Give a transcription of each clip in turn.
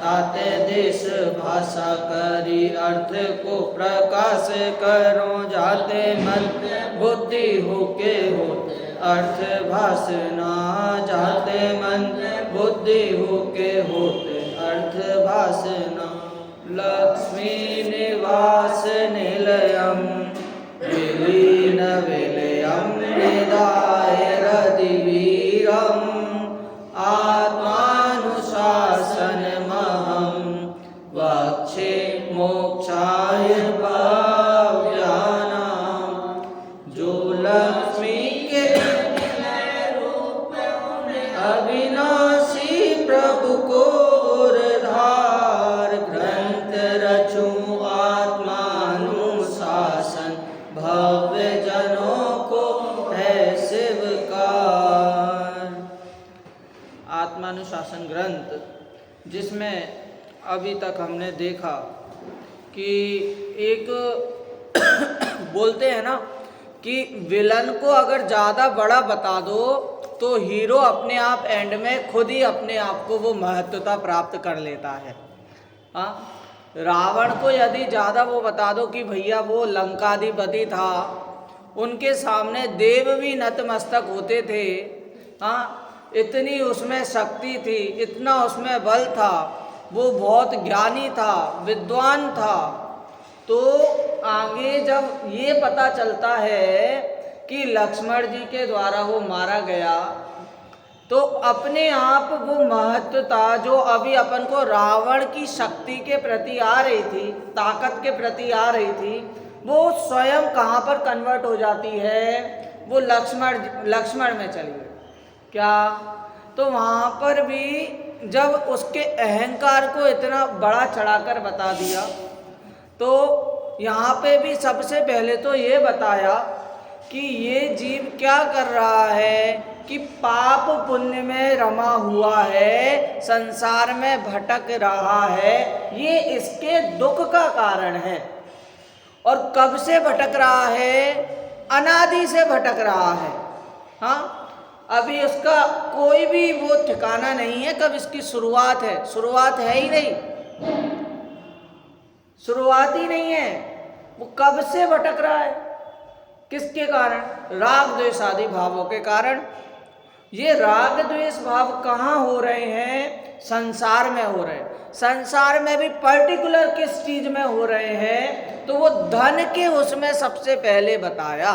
ताते देश भाषा करी अर्थ को प्रकाश करो जाते मन बुद्धि होके होते अर्थ भाषना जाते मन बुद्धि होके होते अर्थ भाषना लक्ष्मी निवास निलयम विलीन विलयम निदाय रतिवीरम आत्मानुशासन महम वक्षे मोक्षाय भव्यानाम। जो लक्ष्मी के अविनाशी प्रभु को उद्धार ग्रंथ रचूं आत्मानुशासन भव्य जनों को है शिवकार। आत्मानुशासन ग्रंथ जिसमें अभी तक हमने देखा कि एक बोलते हैं ना कि विलन को अगर ज़्यादा बड़ा बता दो तो हीरो अपने आप एंड में खुद ही अपने आप को वो महत्वता प्राप्त कर लेता है। हाँ, रावण को यदि ज़्यादा वो बता दो कि भैया वो लंकाधिपति था, उनके सामने देव भी नतमस्तक होते थे। हाँ, इतनी उसमें शक्ति थी, इतना उसमें बल था, वो बहुत ज्ञानी था, विद्वान था। तो आगे जब ये पता चलता है कि लक्ष्मण जी के द्वारा वो मारा गया, तो अपने आप वो महत्वता जो अभी अपन को रावण की शक्ति के प्रति आ रही थी, ताकत के प्रति आ रही थी, वो स्वयं कहाँ पर कन्वर्ट हो जाती है, वो लक्ष्मण में चली गई। क्या? तो वहाँ पर भी जब उसके अहंकार को इतना बड़ा चढ़ाकर बता दिया, तो यहाँ पे भी सबसे पहले तो ये बताया कि ये जीव क्या कर रहा है कि पाप पुण्य में रमा हुआ है, संसार में भटक रहा है, ये इसके दुख का कारण है। और कब से भटक रहा है? अनादि से भटक रहा है। हाँ, अभी उसका कोई भी वो ठिकाना नहीं है कब इसकी शुरुआत है। शुरुआत है ही नहीं, शुरुआत ही नहीं है। वो कब से भटक रहा है? किसके कारण? राग द्वेष आदि भावों के कारण। ये राग द्वेष भाव कहाँ हो रहे हैं? संसार में हो रहे हैं। संसार में भी पर्टिकुलर किस चीज में हो रहे हैं? तो वो धन के उसमें सबसे पहले बताया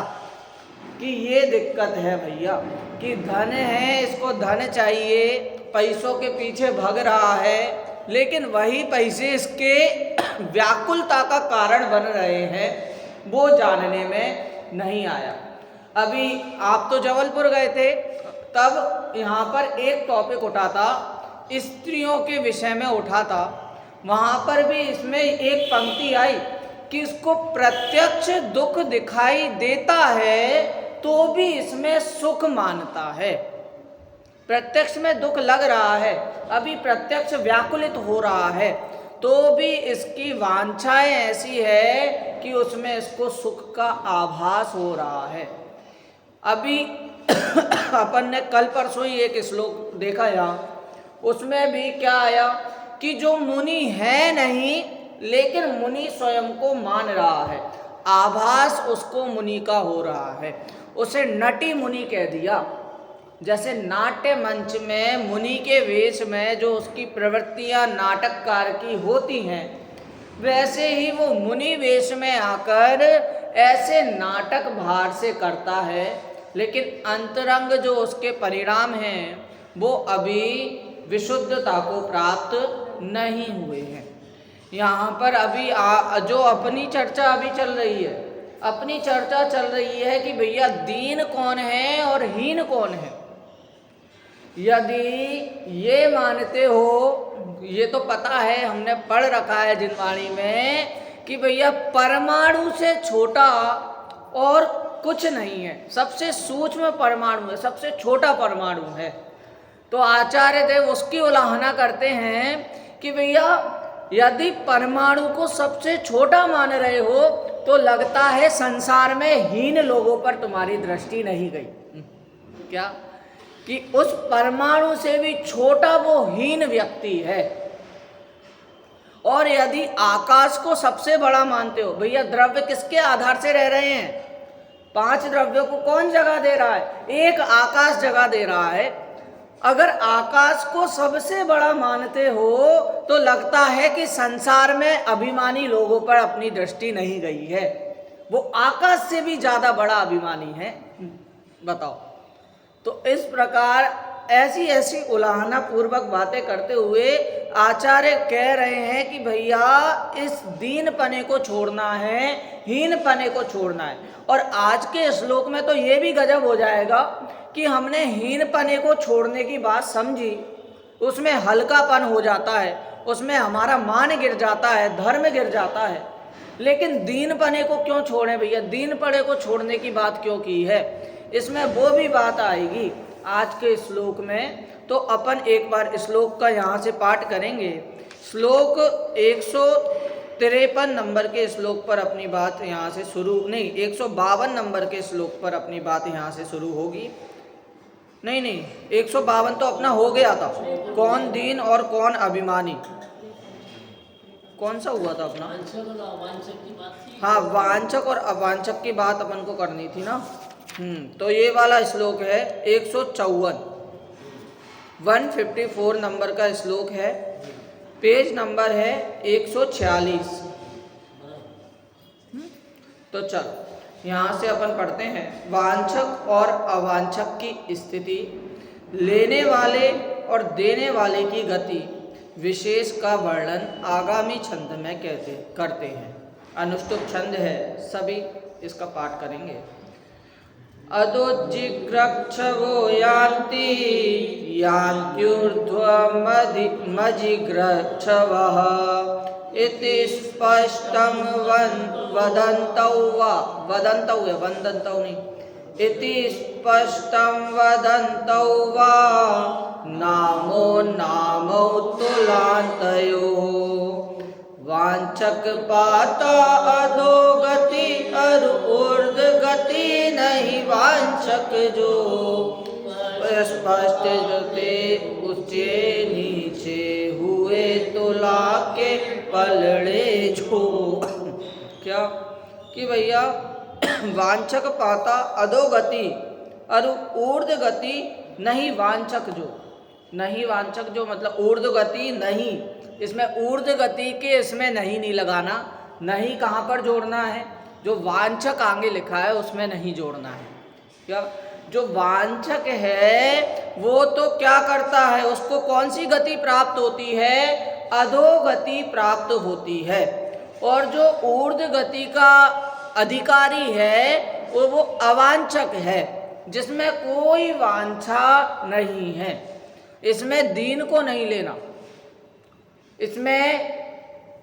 कि ये दिक्कत है भैया, कि धन है, इसको धन चाहिए, पैसों के पीछे भाग रहा है, लेकिन वही पैसे इसके व्याकुलता का कारण बन रहे हैं, वो जानने में नहीं आया। अभी आप तो जबलपुर गए थे, तब यहाँ पर एक टॉपिक उठा था, स्त्रियों के विषय में उठा था। वहाँ पर भी इसमें एक पंक्ति आई कि इसको प्रत्यक्ष दुख दिखाई देता है तो भी इसमें सुख मानता है। प्रत्यक्ष में दुख लग रहा है, अभी प्रत्यक्ष व्याकुलित हो रहा है, तो भी इसकी वांछाएं ऐसी है कि उसमें इसको सुख का आभास हो रहा है। अभी अपन ने कल परसों ही एक श्लोक देखा यहाँ, उसमें भी क्या आया कि जो मुनि है नहीं, लेकिन मुनि स्वयं को मान रहा है, आभास उसको मुनि का हो रहा है, उसे नटी मुनि कह दिया। जैसे नाट्य मंच में मुनि के वेश में जो उसकी प्रवृत्तियां नाटककार की होती हैं, वैसे ही वो मुनि वेश में आकर ऐसे नाटक भार से करता है, लेकिन अंतरंग जो उसके परिणाम हैं वो अभी विशुद्धता को प्राप्त नहीं हुए हैं। यहाँ पर अभी जो अपनी चर्चा अभी चल रही है, अपनी चर्चा चल रही है कि भैया दीन कौन है और हीन कौन है। यदि ये मानते हो, ये तो पता है, हमने पढ़ रखा है जिनवाणी में कि भैया परमाणु से छोटा और कुछ नहीं है, सबसे सूक्ष्म परमाणु है, सबसे छोटा परमाणु है। तो आचार्य देव उसकी उल्लांघना करते हैं कि भैया यदि परमाणु को सबसे छोटा मान रहे हो तो लगता है संसार में हीन लोगों पर तुम्हारी दृष्टि नहीं गई। क्या? कि उस परमाणु से भी छोटा वो हीन व्यक्ति है। और यदि आकाश को सबसे बड़ा मानते हो, भैया द्रव्य किसके आधार से रह रहे हैं? 5 द्रव्यों को कौन जगह दे रहा है? एक आकाश जगह दे रहा है। अगर आकाश को सबसे बड़ा मानते हो तो लगता है कि संसार में अभिमानी लोगों पर अपनी दृष्टि नहीं गई है। वो आकाश से भी ज्यादा बड़ा अभिमानी है, बताओ। तो इस प्रकार ऐसी ऐसी उलाहना पूर्वक बातें करते हुए आचार्य कह रहे हैं कि भैया इस दीन पने को छोड़ना है, हीन पने को छोड़ना है। और आज के श्लोक में तो ये भी गजब हो जाएगा कि हमने हीन पने को छोड़ने की बात समझी, उसमें हल्कापन हो जाता है, उसमें हमारा मान गिर जाता है, धर्म गिर जाता है। लेकिन दीन पने को क्यों छोड़ें भैया? दीन पने को छोड़ने की बात क्यों की है? इसमें वो भी बात आएगी आज के श्लोक में। तो अपन एक बार श्लोक का यहाँ से पाठ करेंगे। श्लोक 153 नंबर के श्लोक पर अपनी बात यहाँ से शुरू, नहीं 152 नंबर के श्लोक पर अपनी बात यहाँ से शुरू होगी। नहीं 152 तो अपना हो गया था। कौन दीन और कौन अभिमानी, कौन सा हुआ था अपना? हाँ, वांछक और अवांछक की बात अपन को करनी थी ना। तो ये वाला श्लोक है 154, 154 नंबर का श्लोक है, पेज नंबर है 146। तो चलो यहाँ से अपन पढ़ते हैं। वांछक और अवांछक की स्थिति, लेने वाले और देने वाले की गति विशेष का वर्णन आगामी छंद में करते हैं। अनुष्टुप छंद है, सभी इसका पाठ करेंगे। अदोज्जिग्रक्षवो यान्ति यान्त्यूर्ध्वमजिग्रक्षवः इति स्पष्टं वदन्तौ वा, वदन्तौ है, वदन्तौ नहीं, इति स्पष्टं वदन्तौ वा नामो नामौ तुलान्तयोः। वांछक पाता अधोगति और ऊर्ध गति नहीं वांछक जो, स्पष्ट जोते ऊंचे नीचे हुए तुला के पलड़े जो। क्या कि भैया वांछक पाता अधोगति और ऊर्ध गति नहीं वांछक जो। नहीं वांछक जो मतलब ऊर्ध गति नहीं, इसमें ऊर्ध गति के इसमें नहीं लगाना, नहीं कहाँ पर जोड़ना है? जो वांछक आगे लिखा है उसमें नहीं जोड़ना है। क्या जो वांछक है वो तो क्या करता है? उसको कौन सी गति प्राप्त होती है? अधोगति प्राप्त होती है। और जो ऊर्ध गति का अधिकारी है वो अवांछक है, जिसमें कोई वांछा नहीं है। इसमें दीन को नहीं लेना, इसमें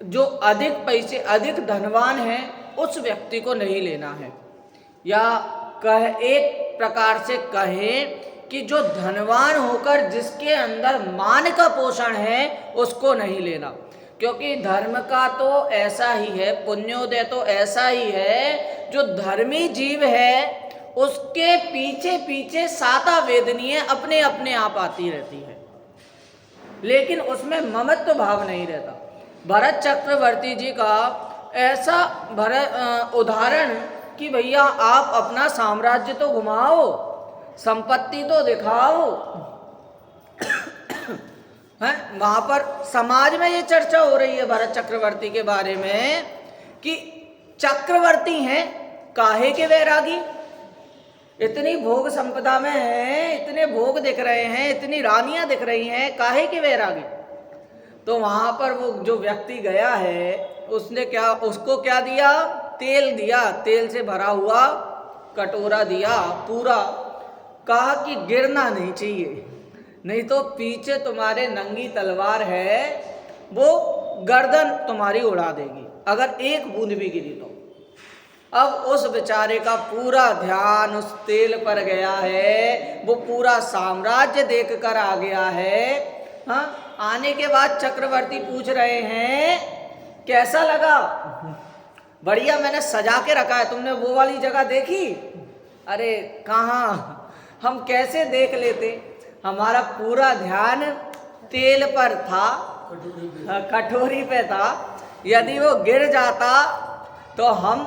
जो अधिक पैसे अधिक धनवान है उस व्यक्ति को नहीं लेना है। या एक प्रकार से कहें कि जो धनवान होकर जिसके अंदर मान का पोषण है उसको नहीं लेना। क्योंकि धर्म का तो ऐसा ही है, पुण्योदय तो ऐसा ही है, जो धर्मी जीव है उसके पीछे पीछे साता वेदनीय अपने अपने आप आती रहती है, लेकिन उसमें ममत्व भाव नहीं रहता। भरत चक्रवर्ती जी का ऐसा उदाहरण कि भैया आप अपना साम्राज्य तो घुमाओ, संपत्ति तो दिखाओ है। वहां पर समाज में ये चर्चा हो रही है भरत चक्रवर्ती के बारे में कि चक्रवर्ती हैं, काहे के वैरागी, इतनी भोग संपदा में है, इतने भोग दिख रहे हैं, इतनी रानियां दिख रही हैं, काहे के वैरागी। तो वहां पर वो जो व्यक्ति गया है उसने क्या, उसको क्या दिया? तेल दिया, तेल से भरा हुआ कटोरा दिया पूरा। कहा कि गिरना नहीं चाहिए, नहीं तो पीछे तुम्हारे नंगी तलवार है, वो गर्दन तुम्हारी उड़ा देगी अगर एक बूंद भी गिरी तो। अब उस बेचारे का पूरा ध्यान उस तेल पर गया है, वो पूरा साम्राज्य देख कर आ गया है। हाँ, आने के बाद चक्रवर्ती पूछ रहे हैं कैसा लगा? बढ़िया, मैंने सजा के रखा है, तुमने वो वाली जगह देखी? अरे कहाँ, हम कैसे देख लेते, हमारा पूरा ध्यान तेल पर था, कटोरी पे था, यदि वो गिर जाता तो हम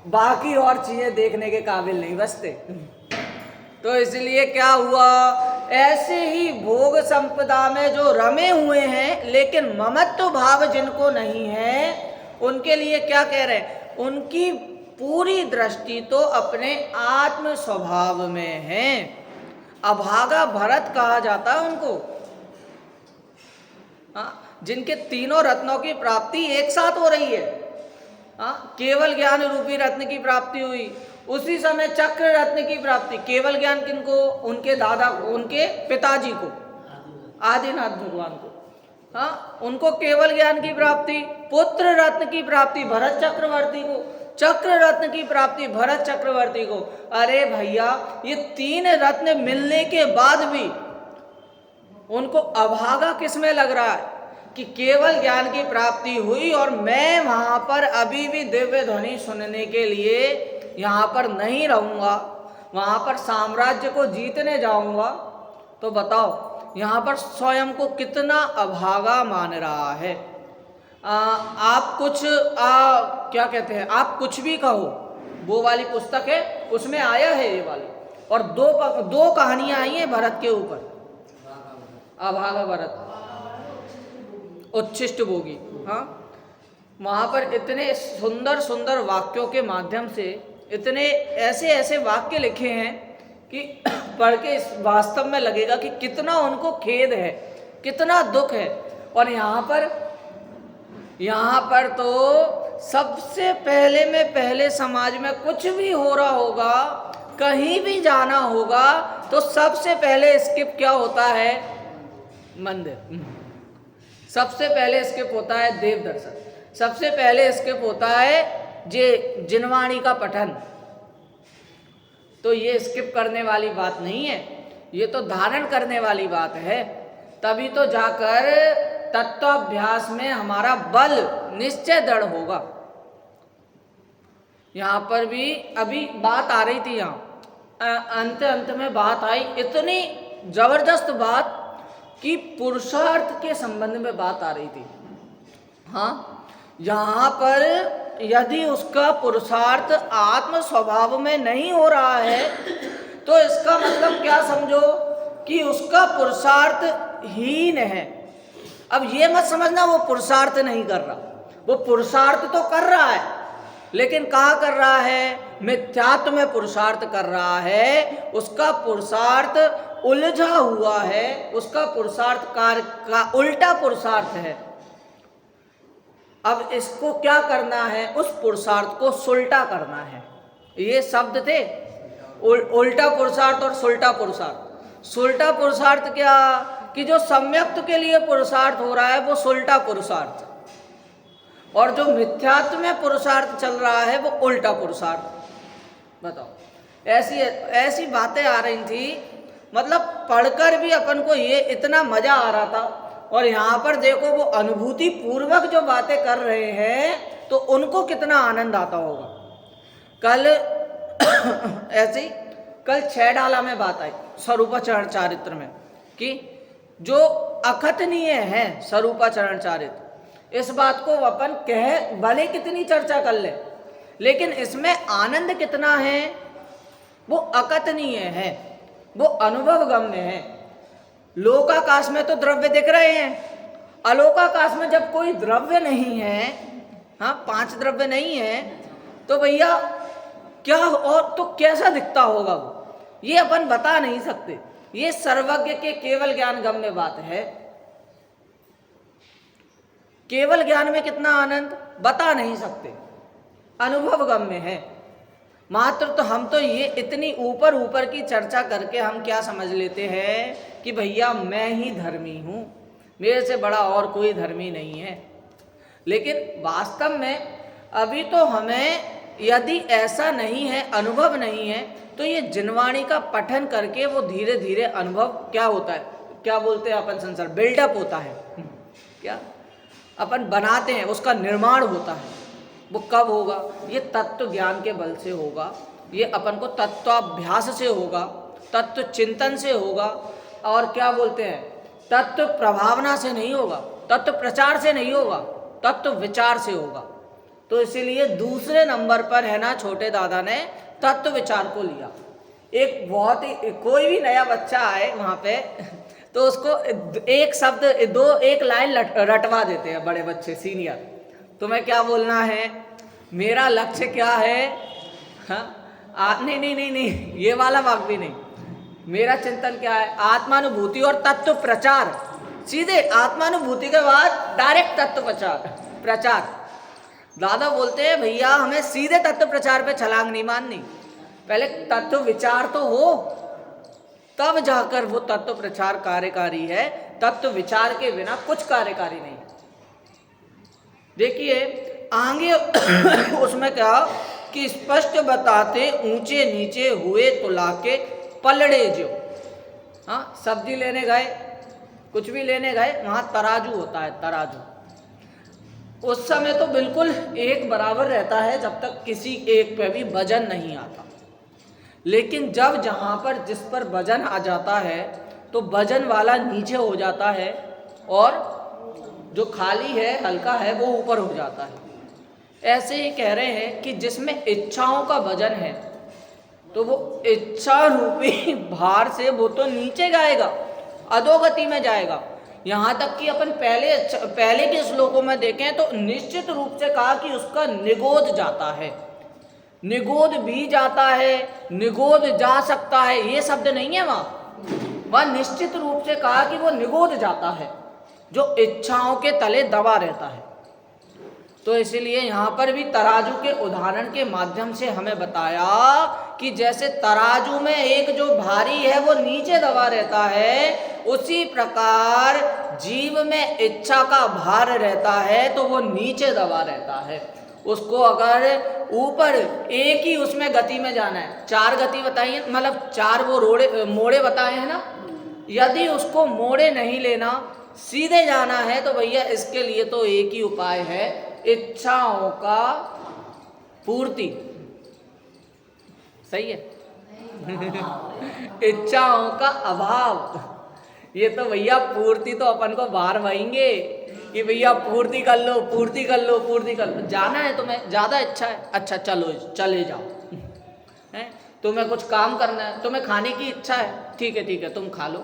बाकी और चीजें देखने के काबिल नहीं बचते। तो इसलिए क्या हुआ, ऐसे ही भोग संपदा में जो रमे हुए हैं लेकिन ममत्व भाव जिनको नहीं है, उनके लिए क्या कह रहे हैं, उनकी पूरी दृष्टि तो अपने आत्म स्वभाव में है। अभागा भरत कहा जाता है उनको, जिनके तीनों रत्नों की प्राप्ति एक साथ हो रही है। केवल ज्ञान रूपी रत्न की प्राप्ति हुई, उसी समय चक्र रत्न की प्राप्ति। केवल ज्ञान किनको, उनके दादा को, उनके पिताजी को, आदिनाथ भगवान को, उनको केवल ज्ञान की प्राप्ति। पुत्र रत्न की प्राप्ति भरत चक्रवर्ती को, चक्र रत्न की प्राप्ति भरत चक्रवर्ती को। अरे भैया, ये तीन रत्न मिलने के बाद भी उनको अभागा किसमें लग रहा है कि केवल ज्ञान की प्राप्ति हुई और मैं वहां पर अभी भी दिव्य ध्वनि सुनने के लिए यहाँ पर नहीं रहूँगा, वहाँ पर साम्राज्य को जीतने जाऊँगा। तो बताओ यहाँ पर स्वयं को कितना अभागा मान रहा है। आप कुछ क्या कहते हैं, आप कुछ भी कहो, वो वाली पुस्तक है उसमें आया है ये वाली, और दो कहानियां आई हैं भरत के ऊपर, अभागा भरत, उच्छिष्ट भोगी। वहाँ पर इतने सुंदर सुंदर वाक्यों के माध्यम से इतने ऐसे ऐसे वाक्य लिखे हैं कि पढ़ के वास्तव में लगेगा कि कितना उनको खेद है, कितना दुख है। और यहाँ पर तो सबसे पहले में पहले समाज में कुछ भी हो रहा होगा, कहीं भी जाना होगा, तो सबसे पहले स्किप क्या होता है, मंदिर। सबसे पहले स्किप होता है देव दर्शन, सबसे पहले स्किप होता है जिनवाणी का पठन। तो ये स्किप करने वाली बात नहीं है, ये तो धारण करने वाली बात है। तभी तो जाकर तत्वाभ्यास में हमारा बल निश्चय दृढ़ होगा। यहाँ पर भी अभी बात आ रही थी, यहाँ अंत में बात आई, इतनी जबरदस्त बात कि पुरुषार्थ के संबंध में बात आ रही थी। यहाँ पर यदि उसका पुरुषार्थ आत्म स्वभाव में नहीं हो रहा है, तो इसका मतलब क्या समझो कि उसका पुरुषार्थ हीन है। अब ये मत समझना वो पुरुषार्थ नहीं कर रहा, वो पुरुषार्थ तो कर रहा है, लेकिन कहाँ कर रहा है, मिथ्यात्व में पुरुषार्थ कर रहा है। उसका पुरुषार्थ उलझा हुआ है, उसका पुरुषार्थ कार्य का उल्टा पुरुषार्थ है। अब इसको क्या करना है, उस पुरुषार्थ को सुलटा करना है। ये शब्द थे, उल्टा पुरुषार्थ और सुलटा पुरुषार्थ। सुलटा पुरुषार्थ क्या, कि जो सम्यक्त के लिए पुरुषार्थ हो रहा है वो सुलटा पुरुषार्थ, और जो मिथ्यात्व में पुरुषार्थ चल रहा है वो उल्टा पुरुषार्थ। बताओ, ऐसी बातें आ रही थी, मतलब पढ़कर भी अपन को ये इतना मजा आ रहा था, और यहाँ पर देखो वो अनुभूति पूर्वक जो बातें कर रहे हैं तो उनको कितना आनंद आता होगा। कल ऐसे ही कल 6 डाला में बात आई स्वरूपाचरण चारित्र में, कि जो अकथनीय है स्वरूपाचरण चारित्र, इस बात को अपन कह भले कितनी चर्चा कर ले, लेकिन इसमें आनंद कितना है वो अकथनीय है, वो अनुभव गम्य है। लोकाकाश में तो द्रव्य दिख रहे हैं, अलोकाकाश में जब कोई द्रव्य नहीं है, 5 द्रव्य नहीं है, तो भैया क्या और तो कैसा दिखता होगा वो, ये अपन बता नहीं सकते। ये सर्वज्ञ के केवल ज्ञान गम्य बात है। केवल ज्ञान में कितना आनंद बता नहीं सकते, अनुभव गम्य है मात्र। तो हम तो ये इतनी ऊपर ऊपर की चर्चा करके हम क्या समझ लेते हैं कि भैया मैं ही धर्मी हूँ, मेरे से बड़ा और कोई धर्मी नहीं है। लेकिन वास्तव में अभी तो हमें यदि ऐसा नहीं है, अनुभव नहीं है, तो ये जिनवाणी का पठन करके वो धीरे धीरे अनुभव क्या होता है, क्या बोलते हैं अपन संसार, बिल्डअप होता है, क्या अपन बनाते हैं, उसका निर्माण होता है। वो कब होगा, ये तत्व ज्ञान के बल से होगा, ये अपन को तत्वाभ्यास से होगा, तत्व चिंतन से होगा, और क्या बोलते हैं तत्व प्रभावना से नहीं होगा। तत्व प्रचार से नहीं होगा, तत्व विचार से होगा। तो इसीलिए दूसरे नंबर पर है ना छोटे दादा ने तत्व विचार को लिया। एक बहुत ही कोई भी नया बच्चा आए वहाँ पे तो उसको एक शब्द एक लाइन रटवा देते हैं बड़े बच्चे सीनियर। तुम्हें क्या बोलना है, मेरा लक्ष्य क्या है, हाँ नहीं ये वाला वाक्य भी नहीं, मेरा चिंतन क्या है, आत्मानुभूति और तत्व प्रचार। सीधे आत्मानुभूति के बाद डायरेक्ट तत्व प्रचार। दादा बोलते हैं भैया हमें सीधे तत्व प्रचार पे छलांग नहीं मारनी, पहले तत्व विचार तो हो तब जाकर वो तत्व प्रचार कार्यकारी है। तत्व विचार के बिना कुछ कार्यकारी नहीं। देखिए आगे उसमें क्या कि स्पष्ट बताते ऊंचे नीचे हुए तो लाके पलड़े जो। हाँ, सब्जी लेने गए, कुछ भी लेने गए, वहां तराजू होता है, तराजू उस समय तो बिल्कुल एक बराबर रहता है जब तक किसी एक पे भी वजन नहीं आता। लेकिन जब जहाँ पर जिस पर वजन आ जाता है तो वजन वाला नीचे हो जाता है और जो खाली है हल्का है वो ऊपर हो जाता है। ऐसे ही कह रहे हैं कि जिसमें इच्छाओं का वजन है तो वो इच्छा रूपी भार से वो तो नीचे जाएगा, अधोगति में जाएगा। यहाँ तक कि अपन पहले के श्लोकों में देखें तो निश्चित रूप से कहा कि उसका निगोद जाता है, निगोद भी जाता है, निगोद जा सकता है, ये शब्द नहीं है वह निश्चित रूप से कहा कि वो निगोद जाता है जो इच्छाओं के तले दबा रहता है। तो इसीलिए यहाँ पर भी तराजू के उदाहरण के माध्यम से हमें बताया कि जैसे तराजू में एक जो भारी है वो नीचे दबा रहता है, उसी प्रकार जीव में इच्छा का भार रहता है तो वो नीचे दबा रहता है। उसको अगर ऊपर एक ही उसमें गति में जाना है, 4 गति बताई है, मतलब 4 वो मोड़े बताए हैं ना, यदि उसको मोड़े नहीं लेना, सीधे जाना है तो भैया इसके लिए तो एक ही उपाय है, इच्छाओं का पूर्ति। सही है इच्छाओं का अभाव। ये तो भैया पूर्ति तो अपन को बाहर वहींगे कि भैया पूर्ति कर लो, पूर्ति कर लो, पूर्ति कर लो। जाना है तुम्हें, ज़्यादा इच्छा है, अच्छा चलो चले जाओ। है तुम्हें कुछ काम करना है, तुम्हें खाने की इच्छा है, ठीक है तुम खा लो।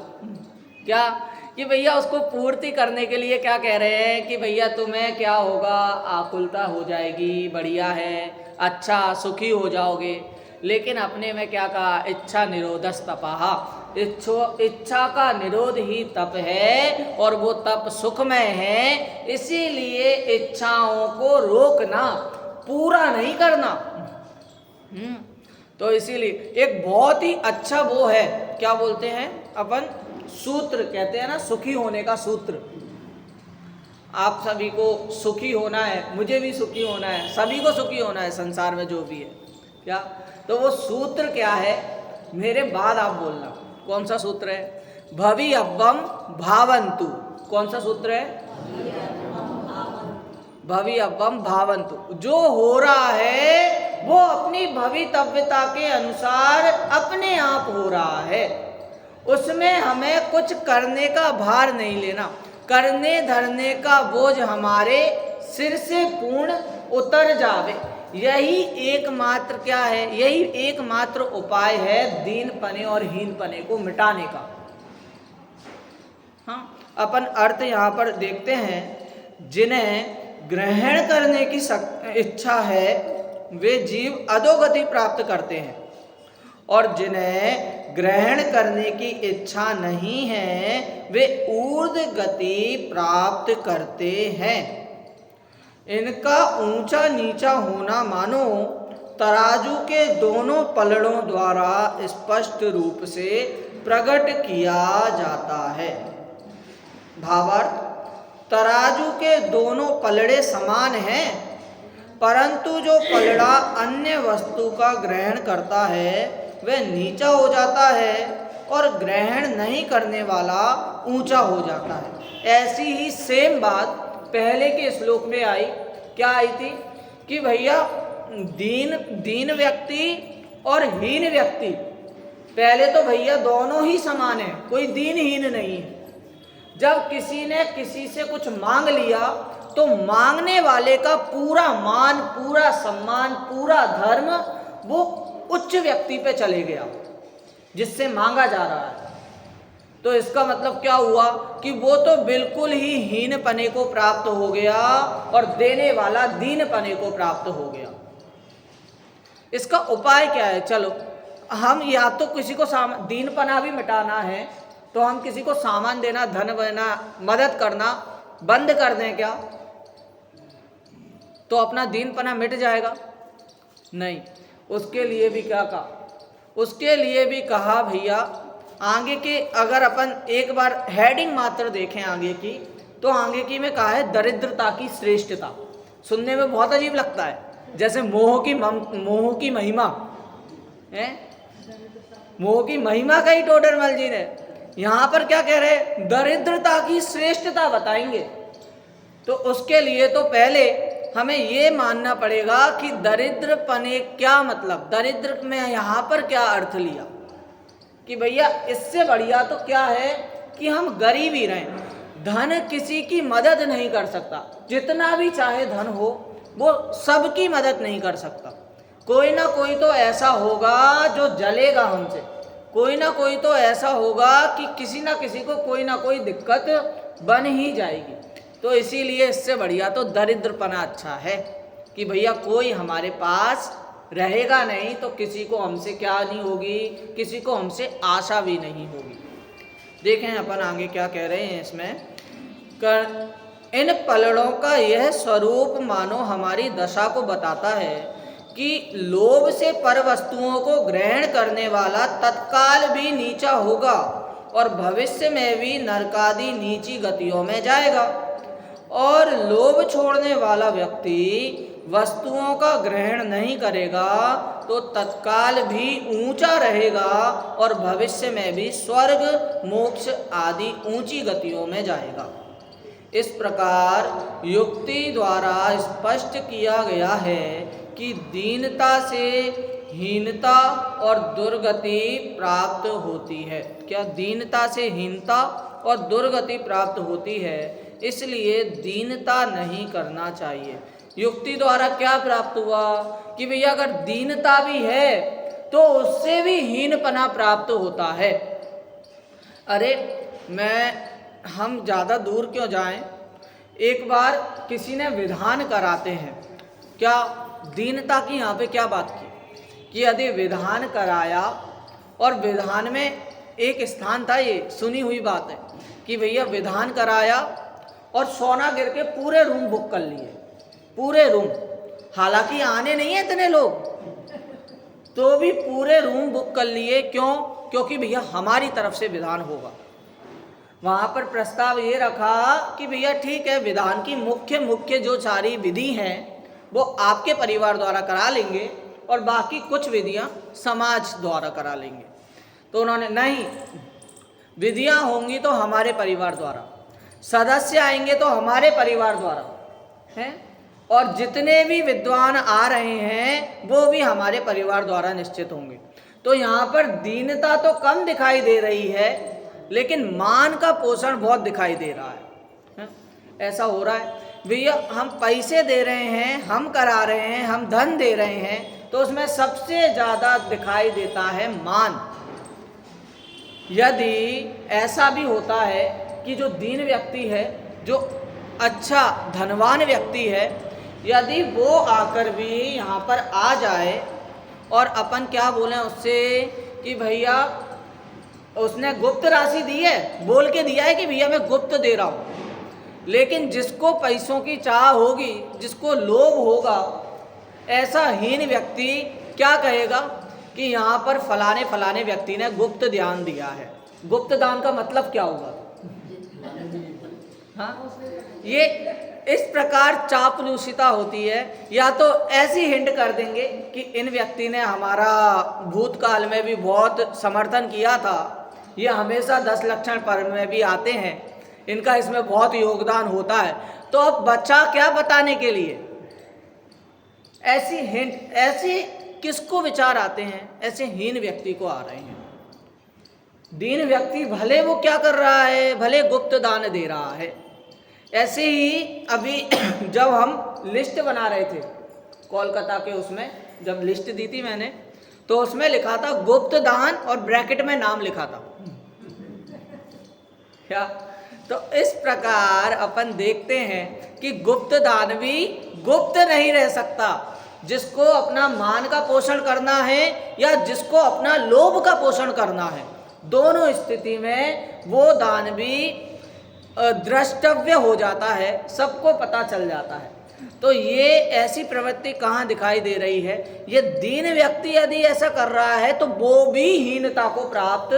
क्या कि भैया उसको पूर्ति करने के लिए क्या कह रहे हैं कि भैया तुम्हें क्या होगा, आकुलता हो जाएगी, बढ़िया है, अच्छा सुखी हो जाओगे। लेकिन अपने में क्या कहा, इच्छा निरोधस तपाहा, इच्छा का निरोध ही तप है और वो तप सुखमय है। इसीलिए इच्छाओं को रोकना, पूरा नहीं करना। तो इसीलिए एक बहुत ही अच्छा वो है, क्या बोलते हैं अपन, सूत्र कहते हैं ना, सुखी होने का सूत्र। आप सभी को सुखी होना है, मुझे भी सुखी होना है, सभी को सुखी होना है संसार में जो भी है। क्या तो वो सूत्र क्या है, मेरे बाद आप बोलना कौन सा सूत्र है। भवि अव्वम भावंतु, कौन सा सूत्र है, भवि अव्वम भावंतु। जो हो रहा है वो अपनी भवितव्यता के अनुसार अपने आप हो रहा है, उसमें हमें कुछ करने का भार नहीं लेना, करने धरने का बोझ हमारे सिर से पूर्ण उतर जावे। यही एकमात्र क्या है, यही एकमात्र उपाय है दीनपने और हीनपने को मिटाने का। हाँ, अपन अर्थ यहाँ पर देखते हैं, जिन्हें ग्रहण करने की इच्छा है वे जीव अधोगति प्राप्त करते हैं, और जिन्हें ग्रहण करने की इच्छा नहीं है वे ऊर्ध्व गति प्राप्त करते हैं। इनका ऊंचा नीचा होना मानो तराजू के दोनों पलड़ों द्वारा स्पष्ट रूप से प्रकट किया जाता है। भावार्थ, तराजू के दोनों पलड़े समान हैं, परंतु जो पलड़ा अन्य वस्तु का ग्रहण करता है वह नीचा हो जाता है और ग्रहण नहीं करने वाला ऊंचा हो जाता है। ऐसी ही सेम बात पहले के श्लोक में आई, क्या आई थी कि भैया दीन व्यक्ति और हीन व्यक्ति, पहले तो भैया दोनों ही समान है, कोई दीनहीन नहीं है। जब किसी ने किसी से कुछ मांग लिया तो मांगने वाले का पूरा मान, पूरा सम्मान, पूरा धर्म वो उच्च व्यक्ति पे चले गया जिससे मांगा जा रहा है। तो इसका मतलब क्या हुआ कि वो तो बिल्कुल ही हीनपने को प्राप्त हो गया और देने वाला दीनपने को प्राप्त हो गया। इसका उपाय क्या है? चलो हम या तो किसी को दीनपना भी मिटाना है तो हम किसी को सामान देना, धन देना, मदद करना बंद कर दें क्या? तो अपना दीनपना मिट जाएगा? नहीं। उसके लिए भी क्या कहा? उसके लिए भी कहा भैया आगे के, अगर अपन एक बार हेडिंग मात्र देखें आगे की, तो आगे की में कहा है दरिद्रता की श्रेष्ठता। सुनने में बहुत अजीब लगता है, जैसे मोह की महिमा है, मोह की महिमा का ही टोडरमल जी ने यहाँ पर क्या कह रहे हैं? दरिद्रता की श्रेष्ठता बताएंगे। तो उसके लिए तो पहले हमें ये मानना पड़ेगा कि दरिद्रपने क्या मतलब, दरिद्र में यहाँ पर क्या अर्थ लिया कि भैया इससे बढ़िया तो क्या है कि हम गरीब ही रहें। धन किसी की मदद नहीं कर सकता, जितना भी चाहे धन हो वो सबकी मदद नहीं कर सकता। कोई ना कोई तो ऐसा होगा जो जलेगा हमसे, कोई ना कोई तो ऐसा होगा कि किसी ना किसी को कोई ना कोई दिक्कत बन ही जाएगी। तो इसीलिए इससे बढ़िया तो दरिद्रपना अच्छा है कि भैया कोई हमारे पास रहेगा नहीं तो किसी को हमसे क्या नहीं होगी, किसी को हमसे आशा भी नहीं होगी। देखें अपन आगे क्या कह रहे हैं इसमें। इन पलड़ों का यह स्वरूप मानो हमारी दशा को बताता है कि लोभ से पर वस्तुओं को ग्रहण करने वाला तत्काल भी नीचा होगा और भविष्य में भी नरकादि नीची गतियों में जाएगा, और लोभ छोड़ने वाला व्यक्ति वस्तुओं का ग्रहण नहीं करेगा तो तत्काल भी ऊंचा रहेगा और भविष्य में भी स्वर्ग, मोक्ष आदि ऊंची गतियों में जाएगा। इस प्रकार युक्ति द्वारा स्पष्ट किया गया है कि दीनता से हीनता और दुर्गति प्राप्त होती है। क्या? दीनता से हीनता और दुर्गति प्राप्त होती है, इसलिए दीनता नहीं करना चाहिए। युक्ति द्वारा क्या प्राप्त हुआ कि भैया अगर दीनता भी है तो उससे भी हीनपना प्राप्त होता है। अरे हम ज़्यादा दूर क्यों जाएं, एक बार किसी ने विधान कराते हैं, क्या दीनता की यहाँ पे क्या बात की कि यदि विधान कराया और विधान में एक स्थान था, ये सुनी हुई बात है कि भैया विधान कराया और सोना गिर के पूरे रूम बुक कर लिए, पूरे रूम, हालांकि आने नहीं है इतने लोग, तो भी पूरे रूम बुक कर लिए। क्यों? क्योंकि भैया हमारी तरफ से विधान होगा। वहाँ पर प्रस्ताव ये रखा कि भैया ठीक है, विधान की मुख्य जो सारी विधि हैं वो आपके परिवार द्वारा करा लेंगे और बाकी कुछ विधियाँ समाज द्वारा करा लेंगे। तो उन्होंने नहीं, विधियाँ होंगी तो हमारे परिवार द्वारा, सदस्य आएंगे तो हमारे परिवार द्वारा हैं, और जितने भी विद्वान आ रहे हैं वो भी हमारे परिवार द्वारा निश्चित होंगे। तो यहाँ पर दीनता तो कम दिखाई दे रही है लेकिन मान का पोषण बहुत दिखाई दे रहा है। ऐसा हो रहा है भैया, हम पैसे दे रहे हैं, हम करा रहे हैं, हम धन दे रहे हैं, तो उसमें सबसे ज़्यादा दिखाई देता है मान। यदि ऐसा भी होता है कि जो दीन व्यक्ति है, जो अच्छा धनवान व्यक्ति है, यदि वो आकर भी यहाँ पर आ जाए और अपन क्या बोलें उससे कि भैया उसने गुप्त राशि दी है, बोल के दिया है कि भैया मैं गुप्त दे रहा हूँ, लेकिन जिसको पैसों की चाह होगी, जिसको लोभ होगा, ऐसा हीन व्यक्ति क्या कहेगा कि यहाँ पर फलाने व्यक्ति ने गुप्त दान दिया है। गुप्त दान का मतलब क्या हुआ? हाँ, ये इस प्रकार चापलूसिता होती है। या तो ऐसी हिंट कर देंगे कि इन व्यक्ति ने हमारा भूतकाल में भी बहुत समर्थन किया था, ये हमेशा 10 लक्षण पर्व में भी आते हैं, इनका इसमें बहुत योगदान होता है। तो अब बच्चा क्या बताने के लिए ऐसी हिंट, ऐसी किसको विचार आते हैं? ऐसे हीन व्यक्ति को आ रहे हैं। दीन व्यक्ति भले वो क्या कर रहा है, भले गुप्त दान दे रहा है। ऐसे ही अभी जब हम लिस्ट बना रहे थे कोलकाता के, उसमें जब लिस्ट दी थी मैंने, तो उसमें लिखा था गुप्त दान और ब्रैकेट में नाम लिखा था क्या। तो इस प्रकार अपन देखते हैं कि गुप्त दान भी गुप्त नहीं रह सकता। जिसको अपना मान का पोषण करना है या जिसको अपना लोभ का पोषण करना है, दोनों स्थिति में वो दान भी द्रष्टव्य हो जाता है, सबको पता चल जाता है। तो ये ऐसी प्रवृत्ति कहाँ दिखाई दे रही है? ये दीन व्यक्ति यदि ऐसा कर रहा है तो वो भी हीनता को प्राप्त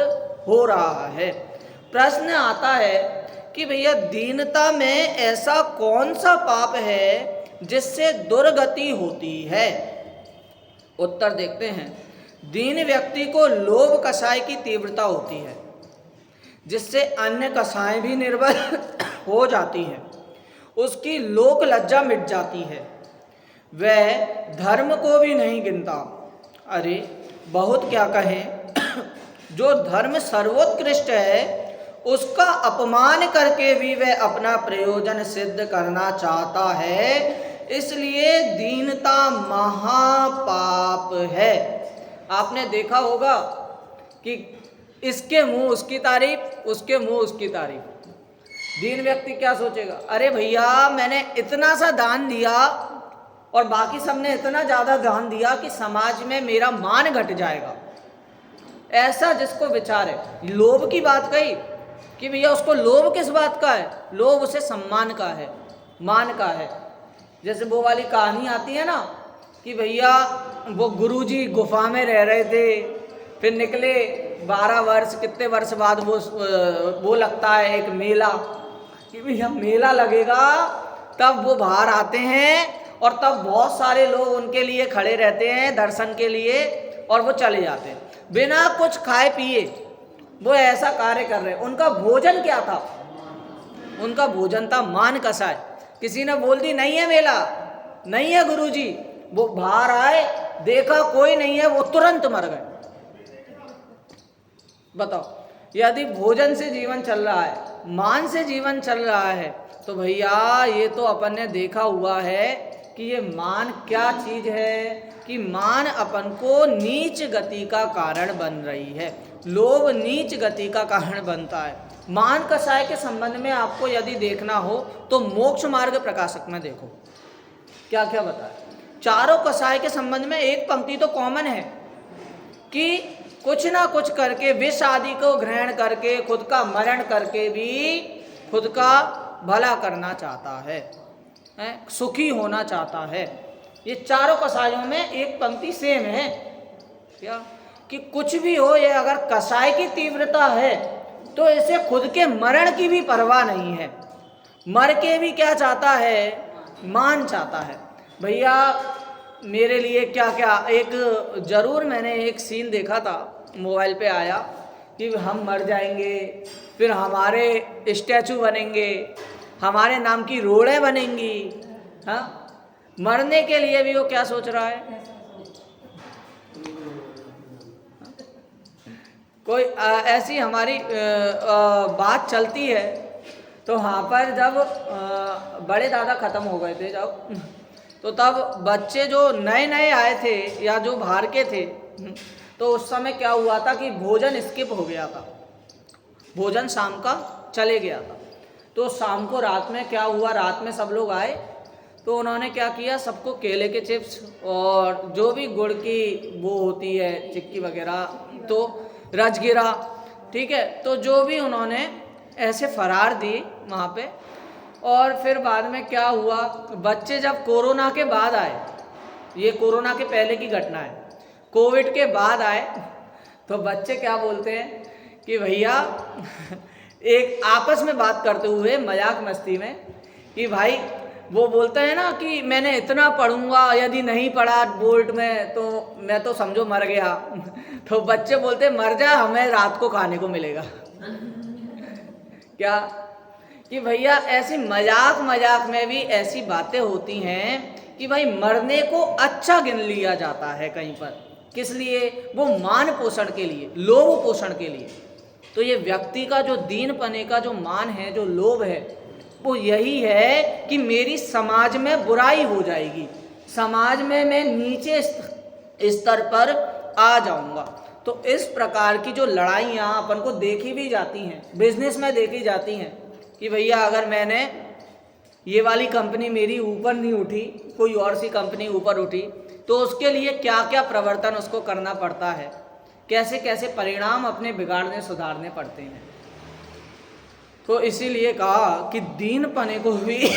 हो रहा है। प्रश्न आता है कि भैया दीनता में ऐसा कौन सा पाप है जिससे दुर्गति होती है? उत्तर देखते हैं। दीन व्यक्ति को लोभ कषाय की तीव्रता होती है, जिससे अन्य कषाय भी निर्बल हो जाती हैं। उसकी लोक लज्जा मिट जाती है, वह धर्म को भी नहीं गिनता। अरे बहुत क्या कहें, जो धर्म सर्वोत्कृष्ट है उसका अपमान करके भी वह अपना प्रयोजन सिद्ध करना चाहता है। इसलिए दीनता महापाप है। आपने देखा होगा कि इसके मुंह उसकी तारीफ, उसके मुंह उसकी तारीफ। दीन व्यक्ति क्या सोचेगा, अरे भैया मैंने इतना सा दान दिया और बाकी सबने इतना ज़्यादा दान दिया कि समाज में मेरा मान घट जाएगा। ऐसा जिसको विचार है। लोभ की बात कही कि भैया उसको लोभ किस बात का है? लोभ उसे सम्मान का है, मान का है। जैसे वो वाली कहानी आती है ना कि भैया वो गुरुजी गुफा में रह रहे थे, फिर निकले 12 वर्ष, कितने वर्ष बाद वो लगता है एक मेला, कि भैया मेला लगेगा, तब वो बाहर आते हैं और तब बहुत सारे लोग उनके लिए खड़े रहते हैं दर्शन के लिए, और वो चले जाते हैं बिना कुछ खाए पिए। वो ऐसा कार्य कर रहे हैं। उनका भोजन क्या था? उनका भोजन था मान कषाय। किसी ने बोल दी नहीं है मेला, नहीं है गुरुजी, वो बाहर आए, देखा कोई नहीं है, वो तुरंत मर गए। बताओ, यदि भोजन से जीवन चल रहा है, मान से जीवन चल रहा है, तो भैया ये तो अपन ने देखा हुआ है कि ये मान क्या चीज है, कि मान अपन को नीच गति का कारण बन रही है। लोभ नीच गति का कारण बनता है। मान कषाय के संबंध में आपको यदि देखना हो तो मोक्ष मार्ग प्रकाशक में देखो क्या क्या बताया। चारों कषाय के संबंध में एक पंक्ति तो कॉमन है कि कुछ ना कुछ करके, विष आदि को ग्रहण करके, खुद का मरण करके भी खुद का भला करना चाहता है, सुखी होना चाहता है। ये चारों कषायों में एक पंक्ति सेम है क्या, कि कुछ भी हो, ये अगर कषाय की तीव्रता है तो इसे खुद के मरण की भी परवाह नहीं है। मर के भी क्या चाहता है? मान चाहता है। भैया मेरे लिए क्या क्या, एक जरूर मैंने एक सीन देखा था, मोबाइल पे आया कि हम मर जाएंगे, फिर हमारे स्टैचू बनेंगे, हमारे नाम की रोडें बनेंगी। हाँ, मरने के लिए भी वो क्या सोच रहा है? कोई ऐसी हमारी बात चलती है, तो वहाँ पर जब बड़े दादा ख़त्म हो गए थे जब, तो तब बच्चे जो नए नए आए थे या जो बाहर के थे, तो उस समय क्या हुआ था कि भोजन स्किप हो गया था, भोजन शाम का चले गया था। तो शाम को रात में क्या हुआ, रात में सब लोग आए तो उन्होंने क्या किया, सबको केले के चिप्स और जो भी गुड़ की वो होती है चिक्की वगैरह, तो राजगिरा, ठीक है, तो जो भी उन्होंने ऐसे फरार दी वहाँ पे। और फिर बाद में क्या हुआ, बच्चे जब कोरोना के बाद आए, ये कोरोना के पहले की घटना है, कोविड के बाद आए, तो बच्चे क्या बोलते हैं कि भैया एक आपस में बात करते हुए मजाक मस्ती में कि भाई वो बोलते हैं ना कि मैंने इतना पढ़ूंगा, यदि नहीं पढ़ा बोर्ड में तो मैं तो समझो मर गया। तो बच्चे बोलते मर जा, हमें रात को खाने को मिलेगा। क्या कि भैया ऐसी मजाक मजाक में भी ऐसी बातें होती हैं कि भाई मरने को अच्छा गिन लिया जाता है कहीं पर। किस लिए? वो मान पोषण के लिए, लोभ पोषण के लिए। तो ये व्यक्ति का जो दीन पने का जो मान है, जो लोभ है, वो यही है कि मेरी समाज में बुराई हो जाएगी, समाज में मैं नीचे स्तर पर आ जाऊंगा। तो इस प्रकार की जो लड़ाइयाँ अपन को देखी भी जाती हैं, बिजनेस में देखी जाती हैं कि भैया अगर मैंने ये वाली कंपनी मेरी ऊपर नहीं उठी, कोई और सी कंपनी ऊपर उठी, तो उसके लिए क्या क्या प्रवर्तन उसको करना पड़ता है, कैसे कैसे परिणाम अपने बिगाड़ने सुधारने पड़ते हैं। तो इसीलिए कहा कि दीन पने को भी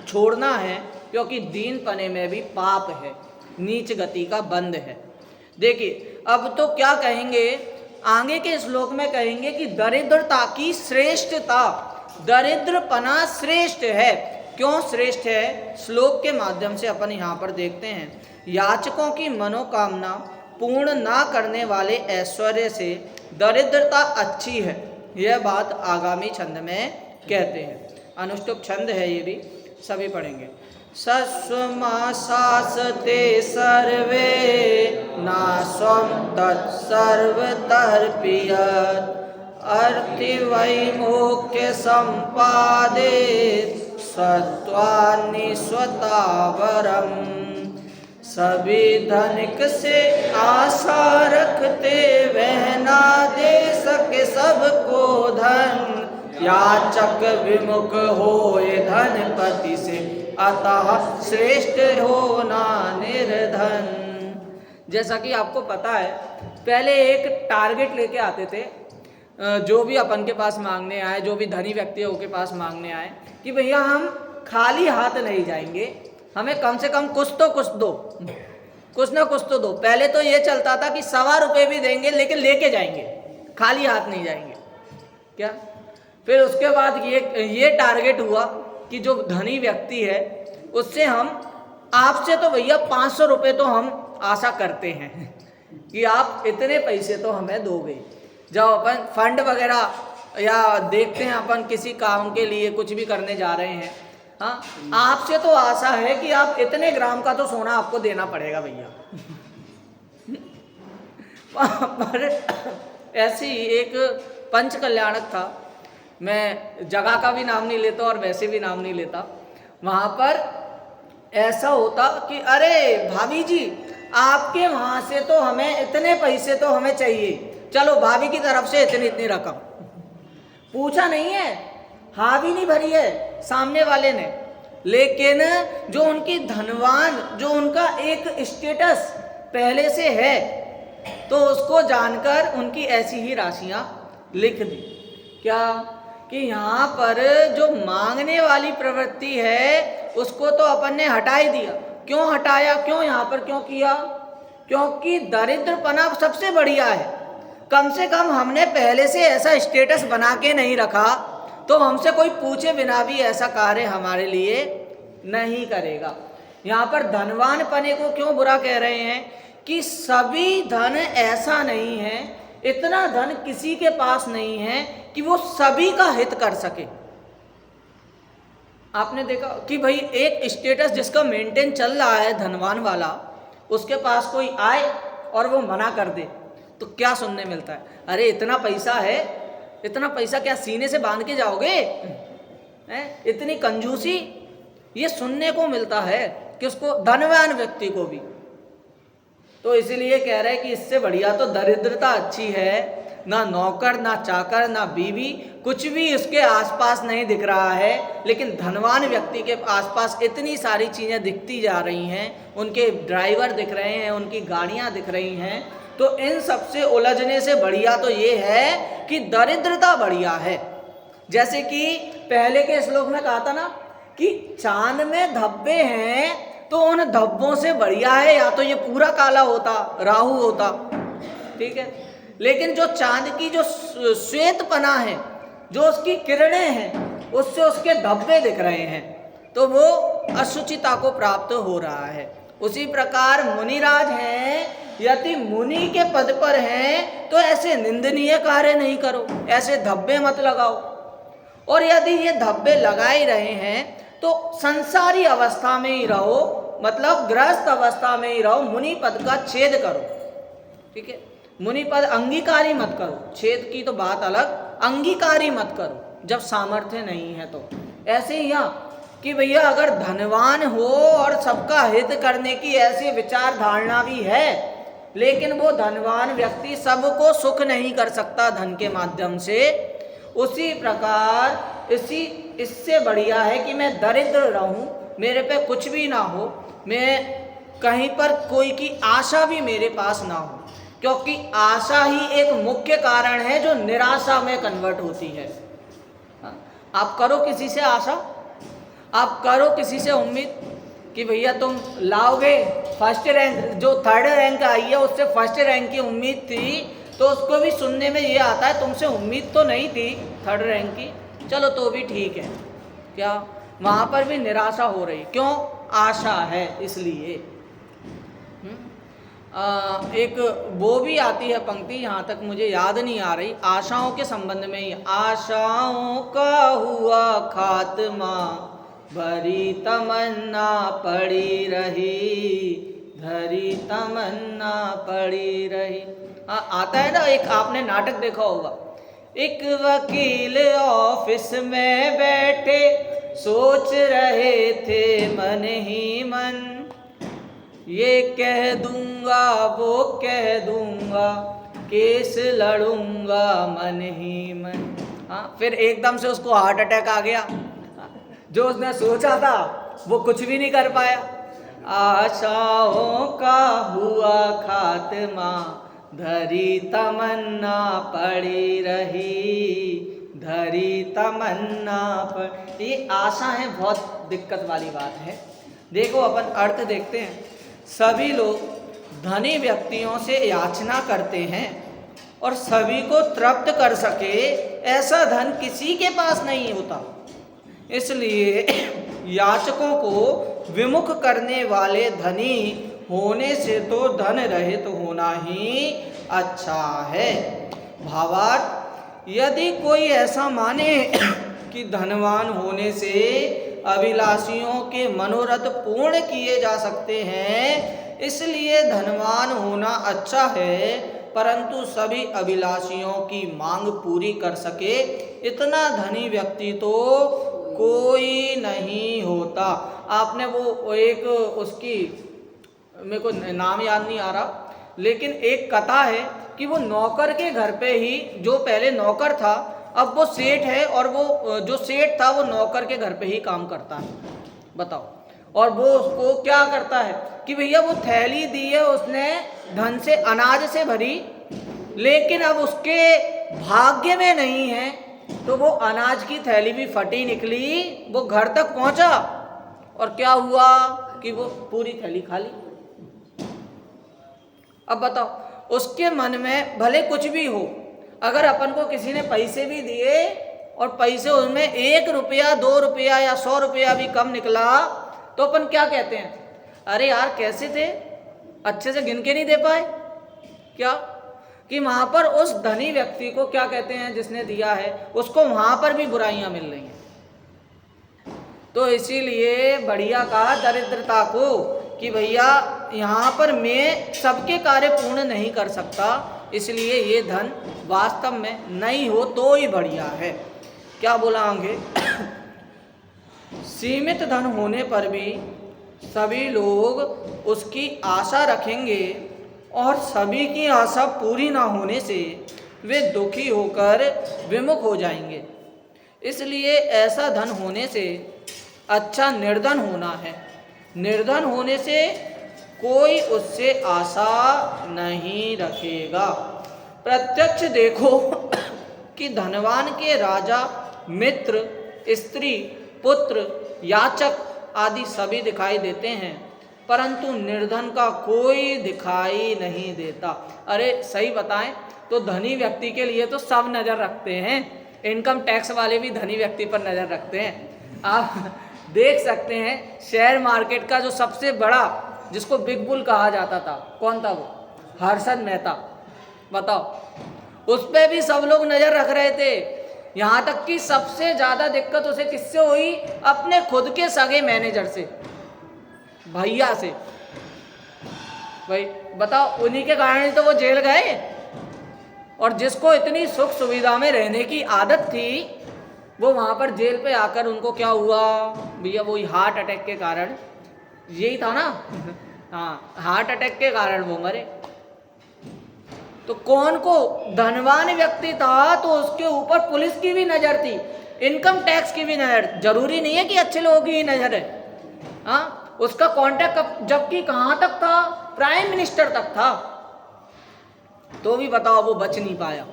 छोड़ना है, क्योंकि दीन पने में भी पाप है, नीच गति का बंध है। देखिए अब तो क्या कहेंगे, आगे के श्लोक में कहेंगे कि दरिद्रता की श्रेष्ठता, दरिद्रपना श्रेष्ठ है। क्यों श्रेष्ठ है, श्लोक के माध्यम से अपन यहाँ पर देखते हैं। याचकों की मनोकामना पूर्ण ना करने वाले ऐश्वर्य से दरिद्रता अच्छी है, यह बात आगामी छंद में कहते हैं। अनुष्टुप छंद है, ये भी सभी पढ़ेंगे। सस्वमाशासते सर्वे ना स्वं तत्सर्वतर्पयत् अर्थिवैमुख्य संपादे सत्वान्निस्वतावरम्। सभी धनिक से आशा रखते वह ना दे सके सबको धन, याचक विमुख होए धनपति से अतः श्रेष्ठ होना निर्धन। जैसा कि आपको पता है, पहले एक टारगेट लेके आते थे, जो भी अपन के पास मांगने आए, जो भी धनी व्यक्तियों के पास मांगने आए, कि भैया हम खाली हाथ नहीं जाएंगे, हमें कम से कम कुछ तो कुछ दो, कुछ ना कुछ तो दो। पहले तो ये चलता था कि 1.25 रुपये भी देंगे लेकिन लेके जाएंगे, खाली हाथ नहीं जाएंगे क्या। फिर उसके बाद ये टारगेट हुआ कि जो धनी व्यक्ति है उससे हम, आपसे तो भैया 500 रुपये तो हम आशा करते हैं कि आप इतने पैसे तो हमें दोगे। जब अपन फंड वगैरह या देखते हैं, अपन किसी काम के लिए कुछ भी करने जा रहे हैं, हाँ, आपसे तो आशा है कि आप इतने ग्राम का तो सोना आपको देना पड़ेगा भैया। पर ऐसी एक पंच कल्याणक था, मैं जगह का भी नाम नहीं लेता और वैसे भी नाम नहीं लेता, वहाँ पर ऐसा होता कि अरे भाभी जी, आपके वहाँ से तो हमें इतने पैसे तो हमें चाहिए, चलो भाभी की तरफ से इतनी इतनी रकम। पूछा नहीं है, हाँ भी नहीं भरी है सामने वाले ने, लेकिन जो उनकी धनवान, जो उनका एक स्टेटस पहले से है, तो उसको जानकर उनकी ऐसी ही राशियां लिख दी। क्या कि यहाँ पर जो मांगने वाली प्रवृत्ति है उसको तो अपन ने हटा ही दिया। क्यों हटाया, क्यों यहाँ पर क्यों किया, क्योंकि दरिद्रपना सबसे बढ़िया है। कम से कम हमने पहले से ऐसा स्टेटस बना के नहीं रखा, तो हमसे कोई पूछे बिना भी ऐसा कार्य हमारे लिए नहीं करेगा। यहाँ पर धनवान पने को क्यों बुरा कह रहे हैं कि सभी धन ऐसा नहीं है, इतना धन किसी के पास नहीं है कि वो सभी का हित कर सके। आपने देखा कि भाई एक स्टेटस जिसका मेंटेन चल रहा है धनवान वाला, उसके पास कोई आए और वो मना कर दे तो क्या सुनने मिलता है, अरे इतना पैसा है, इतना पैसा क्या सीने से बांध के जाओगे, इतनी कंजूसी, ये सुनने को मिलता है कि उसको, धनवान व्यक्ति को भी। तो इसीलिए कह रहे हैं कि इससे बढ़िया तो दरिद्रता अच्छी है। ना नौकर, ना चाकर, ना बीवी, कुछ भी उसके आसपास नहीं दिख रहा है, लेकिन धनवान व्यक्ति के आसपास इतनी सारी चीज़ें दिखती जा रही हैं, उनके ड्राइवर दिख रहे हैं, उनकी गाड़ियाँ दिख रही हैं। तो इन सबसे उलझने से बढ़िया तो ये है कि दरिद्रता बढ़िया है। जैसे कि पहले के श्लोक में कहा था ना कि चांद में धब्बे हैं, तो उन धब्बों से बढ़िया है या तो ये पूरा काला होता, राहु होता, ठीक है, लेकिन जो चांद की जो श्वेतपना है, जो उसकी किरणें हैं, उससे उसके धब्बे दिख रहे हैं, तो वो अशुचिता को प्राप्त हो रहा है। उसी प्रकार मुनिराज हैं, यदि मुनि के पद पर हैं तो ऐसे निंदनीय कार्य नहीं करो, ऐसे धब्बे मत लगाओ। और यदि ये धब्बे लगा ही रहे हैं तो संसारी अवस्था में ही रहो, मतलब गृहस्थ अवस्था में ही रहो, मुनि पद का छेद करो, ठीक है। मुनि पद अंगीकार ही मत करो, छेद की तो बात अलग, अंगीकार ही मत करो जब सामर्थ्य नहीं है तो। ऐसे ही यहाँ कि भैया अगर धनवान हो और सबका हित करने की ऐसी विचार धारणा भी है, लेकिन वो धनवान व्यक्ति सबको सुख नहीं कर सकता धन के माध्यम से, उसी प्रकार इससे बढ़िया है कि मैं दरिद्र रहूं, मेरे पे कुछ भी ना हो, मैं कहीं पर कोई की आशा भी मेरे पास ना हो, क्योंकि आशा ही एक मुख्य कारण है जो निराशा में कन्वर्ट होती है। आप करो किसी से आशा, आप करो किसी से उम्मीद कि भैया तुम लाओगे फर्स्ट रैंक, जो थर्ड रैंक आई है उससे फर्स्ट रैंक की उम्मीद थी, तो उसको भी सुनने में ये आता है तुमसे उम्मीद तो नहीं थी थर्ड रैंक की, चलो तो भी ठीक है, क्या वहाँ पर भी निराशा हो रही, क्यों? आशा है इसलिए। एक वो भी आती है पंक्ति, यहाँ तक मुझे याद नहीं आ रही, आशाओं के संबंध में ही, आशाओं का हुआ खात्मा, भरी तमन्ना पड़ी रही, भरी तमन्ना पड़ी रही। आता है ना, एक आपने नाटक देखा होगा, एक वकील ऑफिस में बैठे सोच रहे थे मन ही मन, ये कह दूंगा वो कह दूंगा, केस लड़ूंगा मन ही मन। फिर एकदम से उसको हार्ट अटैक आ गया, जो उसने सोचा था वो कुछ भी नहीं कर पाया। आशाओं का हुआ खात्मा, धरी तमन्ना पड़ी रही, धरी तमन्ना पर। ये आशा है बहुत दिक्कत वाली बात है। देखो अपन अर्थ देखते हैं, सभी लोग धनी व्यक्तियों से याचना करते हैं और सभी को तृप्त कर सके ऐसा धन किसी के पास नहीं होता, इसलिए याचकों को विमुख करने वाले धनी होने से तो धन रहित तो होना ही अच्छा है। भावार्थ, यदि कोई ऐसा माने कि धनवान होने से अभिलाषियों के मनोरथ पूर्ण किए जा सकते हैं, इसलिए धनवान होना अच्छा है, परंतु सभी अभिलाषियों की मांग पूरी कर सके इतना धनी व्यक्ति तो कोई नहीं होता। आपने वो एक उसकी, मेरे को नाम याद नहीं आ रहा, लेकिन एक कथा है कि वो नौकर के घर पे ही, जो पहले नौकर था अब वो सेठ है, और वो जो सेठ था वो नौकर के घर पे ही काम करता है, बताओ। और वो उसको क्या करता है कि भैया वो थैली दी है उसने धन से, अनाज से भरी, लेकिन अब उसके भाग्य में नहीं है, तो वो अनाज की थैली भी फटी निकली, वो घर तक पहुंचा और क्या हुआ कि वो पूरी थैली खाली। अब बताओ, उसके मन में भले कुछ भी हो, अगर अपन को किसी ने पैसे भी दिए और पैसे उसमें 1 रुपया 2 रुपया या 100 रुपया भी कम निकला, तो अपन क्या कहते हैं, अरे यार कैसे थे, अच्छे से गिन के नहीं दे पाए क्या? कि वहां पर उस धनी व्यक्ति को क्या कहते हैं, जिसने दिया है उसको वहां पर भी बुराइयां मिल रही हैं। तो इसीलिए बढ़िया कहा दरिद्रता को कि भैया यहाँ पर मैं सबके कार्य पूर्ण नहीं कर सकता, इसलिए ये धन वास्तव में नहीं हो तो ही बढ़िया है। क्या बोला आगे? सीमित धन होने पर भी सभी लोग उसकी आशा रखेंगे और सभी की आशा पूरी ना होने से वे दुखी होकर विमुख हो जाएंगे। इसलिए ऐसा धन होने से अच्छा निर्धन होना है। निर्धन होने से कोई उससे आशा नहीं रखेगा। प्रत्यक्ष देखो कि धनवान के राजा, मित्र, स्त्री, पुत्र, याचक आदि सभी दिखाई देते हैं, परंतु निर्धन का कोई दिखाई नहीं देता। अरे सही बताएं तो धनी व्यक्ति के लिए तो सब नज़र रखते हैं, इनकम टैक्स वाले भी धनी व्यक्ति पर नज़र रखते हैं। आप देख सकते हैं शेयर मार्केट का जो सबसे बड़ा, जिसको बिग बुल कहा जाता था, कौन था वो? हर्षद मेहता। बताओ, उस पर भी सब लोग नज़र रख रहे थे। यहाँ तक कि सबसे ज़्यादा दिक्कत उसे किससे हुई? अपने खुद के सगे मैनेजर से, भैया से। भाई बताओ, उन्हीं के कारण तो वो जेल गए। और जिसको इतनी सुख सुविधा में रहने की आदत थी, वो वहाँ पर जेल पे आकर उनको क्या हुआ भैया, वही हार्ट अटैक के कारण, यही था ना हाँ, हार्ट अटैक के कारण वो मरे। तो कौन को, धनवान व्यक्ति था तो उसके ऊपर पुलिस की भी नजर थी, इनकम टैक्स की भी नजर, जरूरी नहीं है कि अच्छे लोगों की ही नजर है। हाँ, उसका कांटेक्ट जबकि कहाँ तक था, प्राइम मिनिस्टर तक था, तो भी बताओ वो बच नहीं पाया।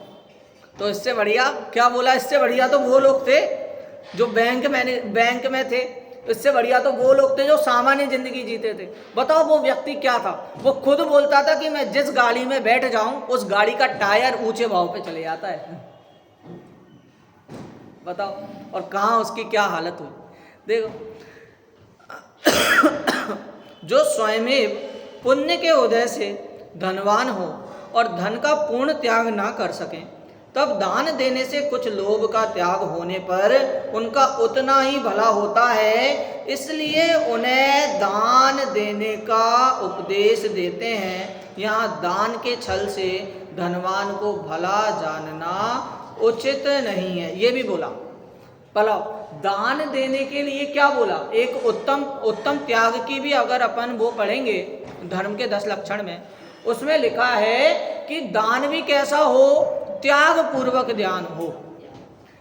तो इससे बढ़िया क्या बोला, इससे बढ़िया तो वो लोग थे जो बैंक में थे, इससे बढ़िया तो वो लोग थे जो सामान्य जिंदगी जीते थे। बताओ वो व्यक्ति क्या था, वो खुद बोलता था कि मैं जिस गाड़ी में बैठ जाऊं उस गाड़ी का टायर ऊंचे भाव पे चले जाता है। बताओ, और कहाँ उसकी क्या हालत हुई देखो। जो स्वयं पुण्य के उदय से धनवान हो और धन का पूर्ण त्याग ना कर सकें, तब दान देने से कुछ लोभ का त्याग होने पर उनका उतना ही भला होता है, इसलिए उन्हें दान देने का उपदेश देते हैं। यहाँ दान के छल से धनवान को भला जानना उचित नहीं है, ये भी बोला। भला दान देने के लिए क्या बोला, एक उत्तम त्याग की भी अगर अपन वो पढ़ेंगे धर्म के 10 लक्षण में, उसमें लिखा है कि दान भी कैसा हो, त्याग पूर्वक ध्यान हो।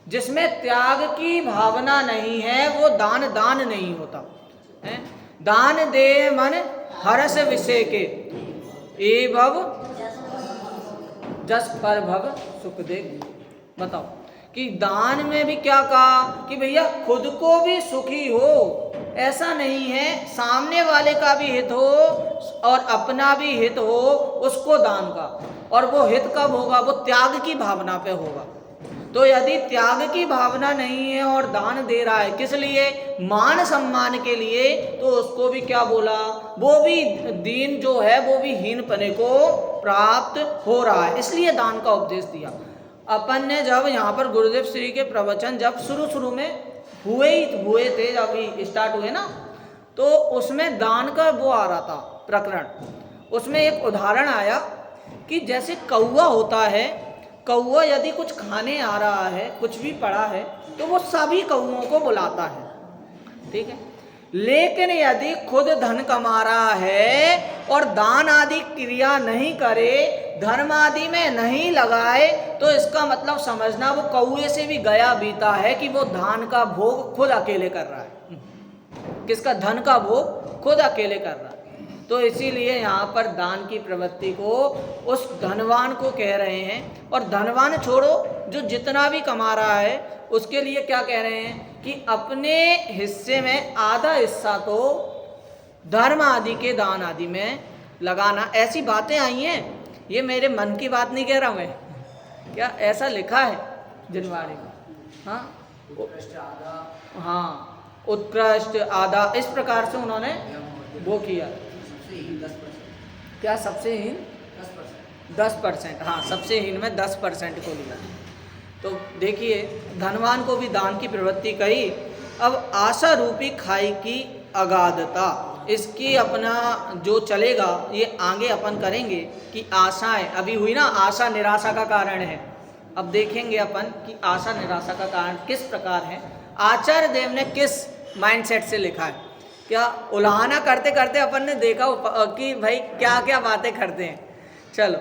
जिसमें त्याग की भावना नहीं है वो दान नहीं होता है। दान दे मन हरस विषय के, ए भव जस पर भव सुख दे। बताओ कि दान में भी क्या कहा कि भैया खुद को भी सुखी हो, ऐसा नहीं है, सामने वाले का भी हित हो और अपना भी हित हो, उसको दान का। और वो हित कब होगा, वो त्याग की भावना पे होगा। तो यदि त्याग की भावना नहीं है और दान दे रहा है किस लिए, मान सम्मान के लिए, तो उसको भी क्या बोला, वो भी दीन जो है वो भी हीन पने को प्राप्त हो रहा है, इसलिए दान का उपदेश दिया। अपन ने जब यहाँ पर गुरुदेव श्री के प्रवचन जब शुरू में हुए थे, जब स्टार्ट हुए ना, तो उसमें दान का वो आ रहा था प्रकरण। उसमें एक उदाहरण आया कि जैसे कौवा होता है, कौवा यदि कुछ खाने आ रहा है, कुछ भी पड़ा है, तो वो सभी कौओं को बुलाता है, ठीक है। लेकिन यदि खुद धन कमा रहा है और दान आदि क्रिया नहीं करे, धर्म आदि में नहीं लगाए, तो इसका मतलब समझना वो कौए से भी गया बीता है कि वो दान का भोग खुद अकेले कर रहा है। किसका, धन का भोग खुद अकेले कर रहा है। तो इसीलिए यहाँ पर दान की प्रवृत्ति को उस धनवान को कह रहे हैं। और धनवान छोड़ो, जो जितना भी कमा रहा है उसके लिए क्या कह रहे हैं कि अपने हिस्से में आधा हिस्सा तो धर्म आदि के दान आदि में लगाना। ऐसी बातें आई हैं, ये मेरे मन की बात नहीं कह रहा मैं, क्या ऐसा लिखा है जिनवाणी में। हाँ, उत्कृष्ट आधा, इस प्रकार से उन्होंने वो किया। क्या सबसे हीन 10%, हाँ सबसे हीन में 10% को लिया। तो देखिए धनवान को भी दान की प्रवृत्ति कही। अब आशा रूपी खाई की अगाधता, इसकी अपना जो चलेगा ये आगे अपन करेंगे कि आशाएं अभी हुई ना, आशा निराशा का कारण है। अब देखेंगे अपन कि आशा निराशा का कारण किस प्रकार है, आचार्य देव ने किस माइंडसेट से लिखा है। क्या उल्हाना करते करते अपन ने देखा कि भाई क्या क्या बातें करते हैं। चलो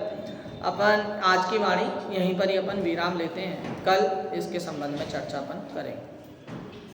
अपन आज की वाणी यहीं पर ही अपन विराम लेते हैं, कल इसके संबंध में चर्चा अपन करेंगे।